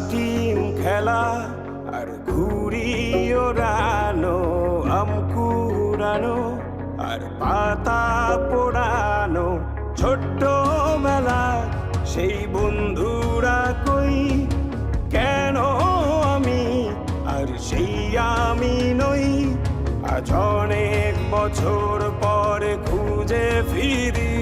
Team খেলা আর ঘুড়ি ওড়ানো, আম কুড়ানো আর পাতা পোড়ানো, ছোট্ট বেলা সেই বন্ধুরা কই, কেন আমি আর সেই আমি নই। আজ অনেক বছর পরে খুঁজে ফিরি,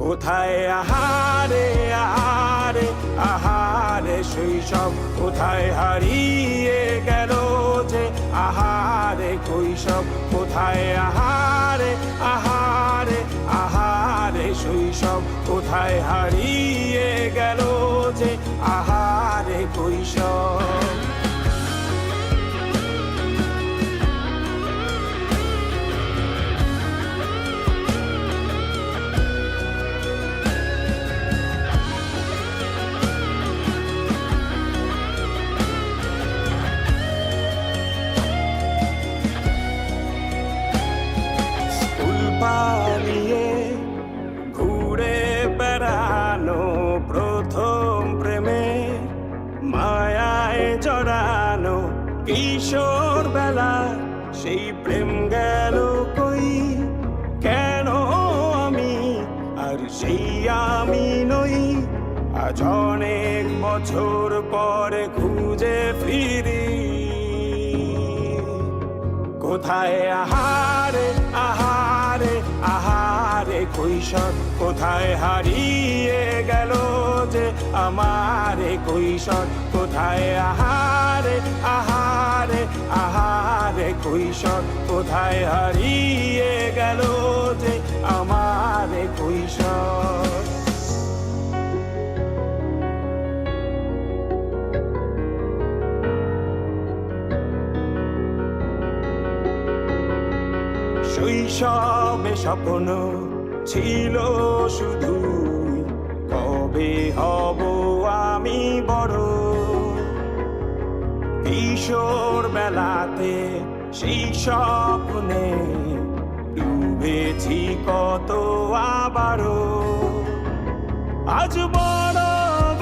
কোথায় আহারে আহারে আহারে শৈশব, কোথায় হারিয়ে গেল যে আহারে কৈশব, কোথায় আহারে আহারে আহারে শৈশব, কোথায় হারিয়ে গেল যে আহারে কৈশব। পালিয়ে ঘুরে বেড়ানো, প্রথম প্রেমে মায়ায় জড়ানো, কিশোর বেলা সেই প্রেম গেল কই, কেন আমি আর সেই আমি নই। আজ অনেক বছর পরে খুঁজে ফিরি, কোথায় আহারে আহারে আহারে কৈশোর, কোথায় হারিয়ে গেল যে আমারে কৈশোর, কোথায় আহারে আহারে আহারে কৈশোর, কোথায় হারিয়ে গেল যে আমারে কৈশোর। শৈশবে স্বপ্ন ছিল শুধু, কবে হব আমি বড়। কিশোর বেলাতে সেই স্বপ্নে ডুবেছি কত আবারও, আজ বড়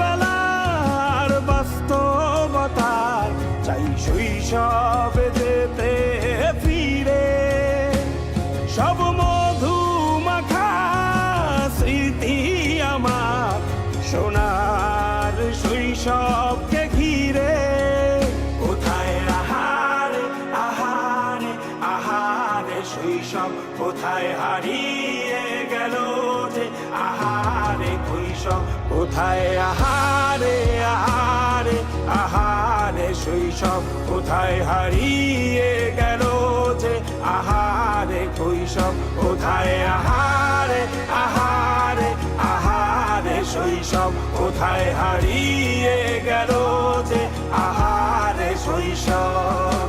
বেলার বাস্তবতায় চাই শৈশবে যেতে ফিরে। সব মধু মাখা স্মৃতি আমার সোনার শৈশবকে ঘিরে, কোথায় আহারে আহারে আহারে শৈশব, কোথায় হারিয়ে গেল যে আহারে কৈশোর, কোথায় আহারে আহারে আহারে শৈশব, কোথায় হারিয়ে গেল যে আহারে কৈশোর, কোথায় আহারে আহারে আহারে শৈশব, কোথায় হারিয়ে গেল যে আহারে শৈশব।